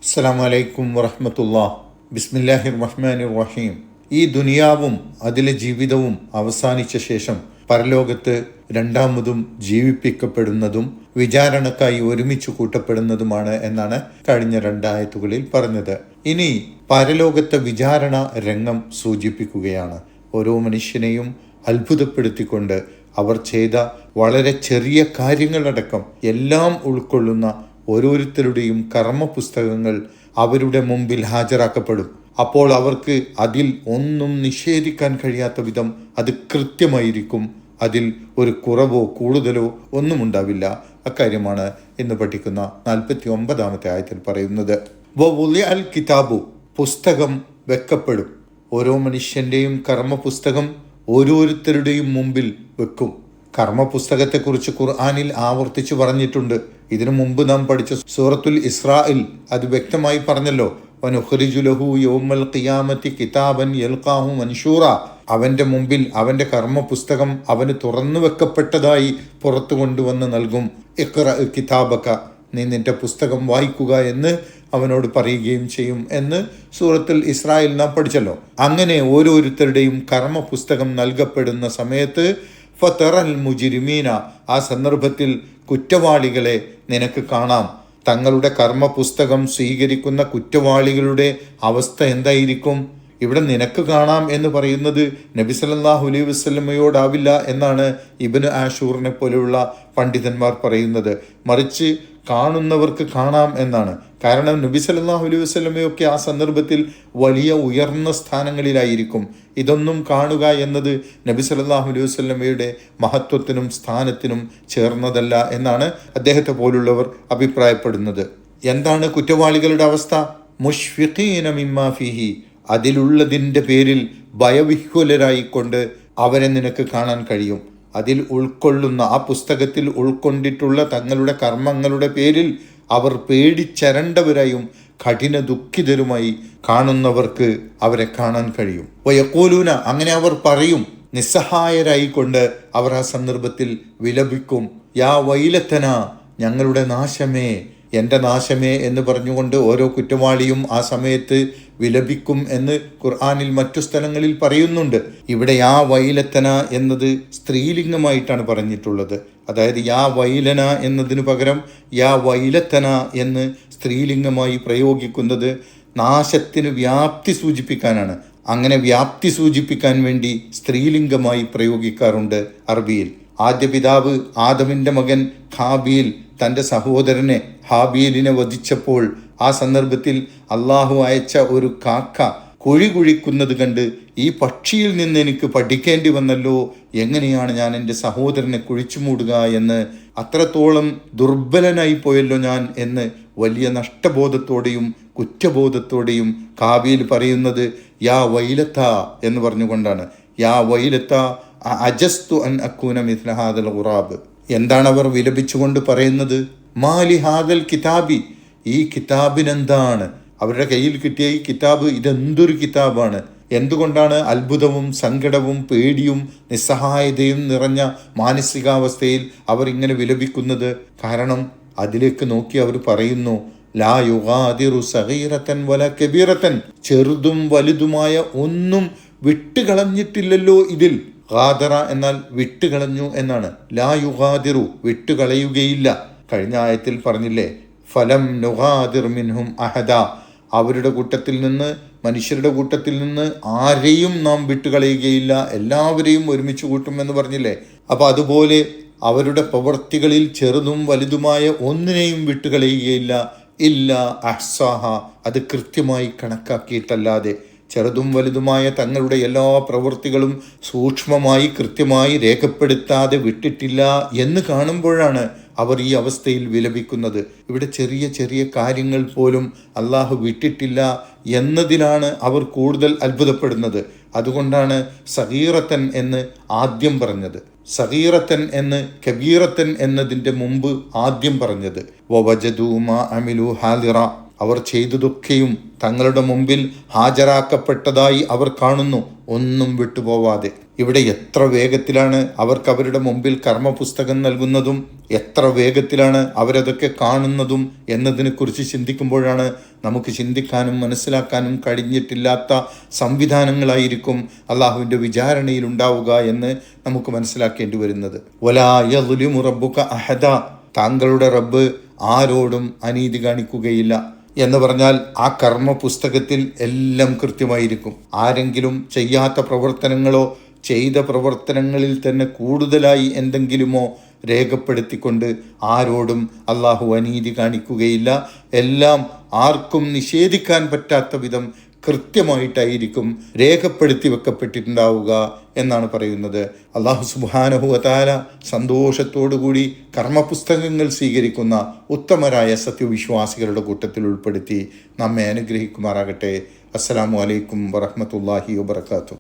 അസ്സലാമു അലൈക്കും വറഹ്മത്തുള്ളാഹി. ബിസ്മില്ലാഹിർ റഹ്മാനിർ റഹീം. ഈ ദുനിയാവും അതിലെ ജീവിതവും അവസാനിച്ച ശേഷം പരലോകത്ത് രണ്ടാമതും ജീവിപ്പിക്കപ്പെടുന്നതും വിചാരണക്കായി ഒരുമിച്ച് കൂട്ടപ്പെടുന്നതുമാണ് എന്നാണ് കഴിഞ്ഞ രണ്ടായത്തുകളിൽ പറഞ്ഞത്. ഇനി പരലോകത്തെ വിചാരണ രംഗം സൂചിപ്പിക്കുകയാണ്. ഓരോ മനുഷ്യനെയും അത്ഭുതപ്പെടുത്തിക്കൊണ്ട് അവർ ചെയ്ത വളരെ ചെറിയ കാര്യങ്ങളടക്കം എല്ലാം ഉൾക്കൊള്ളുന്ന ഓരോരുത്തരുടെയും കർമ്മപുസ്തകങ്ങൾ അവരുടെ മുമ്പിൽ ഹാജരാക്കപ്പെടും. അപ്പോൾ അവർക്ക് അതിൽ ഒന്നും നിഷേധിക്കാൻ കഴിയാത്ത വിധം അത് കൃത്യമായിരിക്കും. അതിൽ ഒരു കുറവോ കൂടുതലോ ഒന്നും ഉണ്ടാവില്ല. അക്കാര്യമാണ് ഇന്ന് പഠിക്കുന്ന 49-ാമത്തെ ആയത്തിൽ പറയുന്നത്. വവുളിഅൽ കിതാബു, പുസ്തകം വെക്കപ്പെടും. ഓരോ മനുഷ്യൻ്റെയും കർമ്മപുസ്തകം ഓരോരുത്തരുടെയും മുമ്പിൽ വെക്കും. കർമ്മപുസ്തകത്തെക്കുറിച്ച് ഖുർആനിൽ ആവർത്തിച്ചു പറഞ്ഞിട്ടുണ്ട്. ഇതിനു മുമ്പ് നാം പഠിച്ച സൂറത്തുൽ ഇസ്രായിൽ അത് വ്യക്തമായി പറഞ്ഞല്ലോ. വനുഖ്രിജു ലഹു യൗമൽ ഖിയാമത്തി കിതാബൻ യൽഖാഹു മൻഷൂറ. അവന്റെ മുമ്പിൽ അവന്റെ കർമ്മപുസ്തകം അവന് തുറന്നു വെക്കപ്പെട്ടതായി പുറത്തു കൊണ്ടുവന്ന് നൽകും. ഇഖ്റ കിതാബക, നീ നിന്റെ പുസ്തകം വായിക്കുക എന്ന് അവനോട് പറയുകയും ചെയ്യും എന്ന് സൂറത്തുൽ ഇസ്രായിൽ നാം പഠിച്ചല്ലോ. അങ്ങനെ ഓരോരുത്തരുടെയും കർമ്മപുസ്തകം നൽകപ്പെടുന്ന സമയത്ത് ഫതറൽ മുജ്രിമീന, ആ സന്ദർഭത്തിൽ കുറ്റവാളികളെ നിനക്ക് കാണാം. തങ്ങളുടെ കർമ്മപുസ്തകം സ്വീകരിക്കുന്ന കുറ്റവാളികളുടെ അവസ്ഥ എന്തായിരിക്കും? ഇവിടെ നിനക്ക് കാണാം എന്ന് പറയുന്നത് നബി സല്ലല്ലാഹു അലൈഹി വസല്ലമയോടാവില്ല എന്നാണ് ഇബ്നു ആഷൂറിനെ പോലെയുള്ള പണ്ഡിതന്മാർ പറയുന്നത്. മറിച്ച് കാണുന്നവർക്ക് കാണാം എന്നാണ്. കാരണം നബി സല്ലല്ലാഹു അലൈഹി വസല്ലമയൊക്കെ ആ സന്ദർഭത്തിൽ വലിയ ഉയർന്ന സ്ഥാനങ്ങളിലായിരിക്കും. ഇതൊന്നും കാണുക എന്നത് നബി സല്ലല്ലാഹു അലൈഹി വസല്ലമയുടെ മഹത്വത്തിനും സ്ഥാനത്തിനും ചേർന്നതല്ല എന്നാണ് അദ്ദേഹത്തെ പോലുള്ളവർ അഭിപ്രായപ്പെടുന്നത്. എന്താണ് കുറ്റവാളികളുടെ അവസ്ഥ? മുഷ്ഫിഖീന മിമ്മാ ഫീഹി, അതിലുള്ളതിൻ്റെ പേരിൽ ഭയവിഹ്വലരായിക്കൊണ്ട് അവരെ നിനക്ക് കാണാൻ കഴിയും. അതിൽ ഉൾക്കൊള്ളുന്ന, ആ പുസ്തകത്തിൽ ഉൾക്കൊണ്ടിട്ടുള്ള തങ്ങളുടെ കർമ്മങ്ങളുടെ പേരിൽ അവർ പേടിച്ചരണ്ടവരായും കഠിന ദുഃഖിതരുമായി കാണുന്നവർക്ക് അവരെ കാണാൻ കഴിയും. വയഖൂലൂന, അങ്ങനെ അവർ പറയും, നിസ്സഹായരായിക്കൊണ്ട് അവർ ആ സന്ദർഭത്തിൽ വിലപിക്കും. യാ വൈലത്തന, ഞങ്ങളുടെ നാശമേ, എൻ്റെ നാശമേ എന്ന് പറഞ്ഞുകൊണ്ട് ഓരോ കുറ്റവാളിയും ആ സമയത്ത് വിലപിക്കും എന്ന് ഖുർആനിൽ മറ്റു സ്ഥലങ്ങളിൽ പറയുന്നുണ്ട്. ഇവിടെ യാ വൈലത്തന എന്നത് സ്ത്രീലിംഗമായിട്ടാണ് പറഞ്ഞിട്ടുള്ളത്. അതായത് യാ വൈലന എന്നതിനു പകരം യാ വൈലത്തന എന്ന് സ്ത്രീലിംഗമായി പ്രയോഗിക്കുന്നത് നാശത്തിന് വ്യാപ്തി സൂചിപ്പിക്കാനാണ്. അങ്ങനെ വ്യാപ്തി സൂചിപ്പിക്കാൻ വേണ്ടി സ്ത്രീലിംഗമായി പ്രയോഗിക്കാറുണ്ട് അറബിയിൽ. ആദ്യ പിതാവ് ആദമിൻ്റെ മകൻ ഖാബീൽ തൻ്റെ സഹോദരനെ ഹാബീലിനെ വധിച്ചപ്പോൾ ആ സന്ദർഭത്തിൽ അള്ളാഹു അയച്ച ഒരു കാക്ക കുഴി കുഴിക്കുന്നത് കണ്ട് ഈ പക്ഷിയിൽ നിന്ന് എനിക്ക് പഠിക്കേണ്ടി വന്നല്ലോ, എങ്ങനെയാണ് ഞാൻ എൻ്റെ സഹോദരനെ കുഴിച്ചു മൂടുക എന്ന്, അത്രത്തോളം ദുർബലനായി പോയല്ലോ ഞാൻ എന്ന് വലിയ നഷ്ടബോധത്തോടെയും കുറ്റബോധത്തോടെയും കാബീൽ പറയുന്നത് യാ വൈലത്ത എന്ന് പറഞ്ഞുകൊണ്ടാണ്. യാ വൈലത്ത അജസ്തു അൻ അക്കൂന മിസ്ല ഹാദൽ ഖുറാബ്. എന്താണ് അവർ വിലപിച്ചുകൊണ്ട് പറയുന്നത്? മാലി ഹാദൽ കിതാബി, ഈ കിതാബിനെന്താണ്? അവരുടെ കയ്യിൽ കിട്ടിയ ഈ കിതാബ് ഇതെന്തൊരു കിതാബാണ്? എന്തുകൊണ്ടാണ് അത്ഭുതവും സങ്കടവും പേടിയും നിസ്സഹായതയും നിറഞ്ഞ മാനസികാവസ്ഥയിൽ അവർ ഇങ്ങനെ വിലപിക്കുന്നത്? കാരണം അതിലേക്ക് നോക്കി അവർ പറയുന്നു, ലാ യുഗാദിറു സഗീറതൻ വല കബീറതൻ, ചെറുതും വലുതുമായ ഒന്നും വിട്ടുകളഞ്ഞിട്ടില്ലല്ലോ ഇതിൽ. ഖാദറ എന്നാൽ വിട്ടുകളഞ്ഞു എന്നാണ്. ലാ യുഗാദിറു, വിട്ടുകളയുകയില്ല. കഴിഞ്ഞ ആയത്തിൽ പറഞ്ഞില്ലേ, ഫലം നുഗാദിർ മിൻഹും അഹദ, അവരുടെ കൂട്ടത്തിൽ നിന്ന്, മനുഷ്യരുടെ കൂട്ടത്തിൽ നിന്ന് ആരെയും നാം വിട്ടുകളയുകയില്ല, എല്ലാവരെയും ഒരുമിച്ച് കൂട്ടുമെന്ന് പറഞ്ഞില്ലേ. അപ്പോൾ അതുപോലെ അവരുടെ പ്രവൃത്തികളിൽ ചെറുതും വലുതുമായ ഒന്നിനെയും വിട്ടുകളയുകയില്ല. ഇല്ല അഹ്സാഹ, അത് കൃത്യമായി കണക്കാക്കിയിട്ടല്ലാതെ. ചെറുതും വലുതുമായ തങ്ങളുടെ എല്ലാ പ്രവൃത്തികളും സൂക്ഷ്മമായി കൃത്യമായി രേഖപ്പെടുത്താതെ വിട്ടിട്ടില്ല എന്ന് കാണുമ്പോഴാണ് അവർ ഈ അവസ്ഥയിൽ വിലപിക്കുന്നത്. ഇവിടെ ചെറിയ ചെറിയ കാര്യങ്ങൾ പോലും അള്ളാഹു വിട്ടിട്ടില്ല എന്നതിലാണ് അവർ കൂടുതൽ അത്ഭുതപ്പെടുന്നത്. അതുകൊണ്ടാണ് സഗീറത്തൻ എന്ന് ആദ്യം പറഞ്ഞത്. സഗീറത്തൻ എന്ന് കബീറത്തൻ എന്നതിൻ്റെ മുമ്പ് ആദ്യം പറഞ്ഞത്. വവജദൂ മാ അമിലു ഹാദിറ, അവർ ചെയ്തതൊക്കെയും തങ്ങളുടെ മുമ്പിൽ ഹാജരാക്കപ്പെട്ടതായി അവർ കാണുന്നു, ഒന്നും വിട്ടുപോവാതെ. ഇവിടെ എത്ര വേഗത്തിലാണ് അവർക്ക് അവരുടെ മുമ്പിൽ കർമ്മപുസ്തകം നൽകുന്നതും എത്ര വേഗത്തിലാണ് അവരതൊക്കെ കാണുന്നതും എന്നതിനെക്കുറിച്ച് ചിന്തിക്കുമ്പോഴാണ് നമുക്ക് ചിന്തിക്കാനും മനസ്സിലാക്കാനും കഴിഞ്ഞിട്ടില്ലാത്ത സംവിധാനങ്ങളായിരിക്കും അള്ളാഹുവിൻ്റെ വിചാരണയിൽ ഉണ്ടാവുക എന്ന് നമുക്ക് മനസ്സിലാക്കേണ്ടി വരുന്നത്. വലാ യദ്ലിമു റബ്ബുക അഹദ, താങ്കളുടെ റബ്ബ് ആരോടും അനീതി കാണിക്കുകയില്ല എന്ന് പറഞ്ഞാൽ ആ കർമ്മ പുസ്തകത്തിൽ എല്ലാം കൃത്യമായിരിക്കും. ആരെങ്കിലും ചെയ്യാത്ത പ്രവർത്തനങ്ങളോ ചെയ്ത പ്രവർത്തനങ്ങളിൽ തന്നെ കൂടുതലായി എന്തെങ്കിലുമോ രേഖപ്പെടുത്തിക്കൊണ്ട് ആരോടും അള്ളാഹു അനീതി കാണിക്കുകയില്ല. എല്ലാം ആർക്കും നിഷേധിക്കാൻ പറ്റാത്ത വിധം കൃത്യമായിട്ടായിരിക്കും രേഖപ്പെടുത്തി വെക്കപ്പെട്ടിട്ടുണ്ടാവുക എന്നാണ് പറയുന്നത്. അള്ളാഹു സുബ്ഹാനഹു വ തആല സന്തോഷത്തോടുകൂടി കർമ്മപുസ്തകങ്ങൾ സ്വീകരിക്കുന്ന ഉത്തമരായ സത്യവിശ്വാസികളുടെ കൂട്ടത്തിൽ ഉൾപ്പെടുത്തി നമ്മെ അനുഗ്രഹിക്കുമാറാകട്ടെ. അസ്സലാമു അലൈക്കും വറഹ്മത്തുള്ളാഹി വബറകാതുഹു.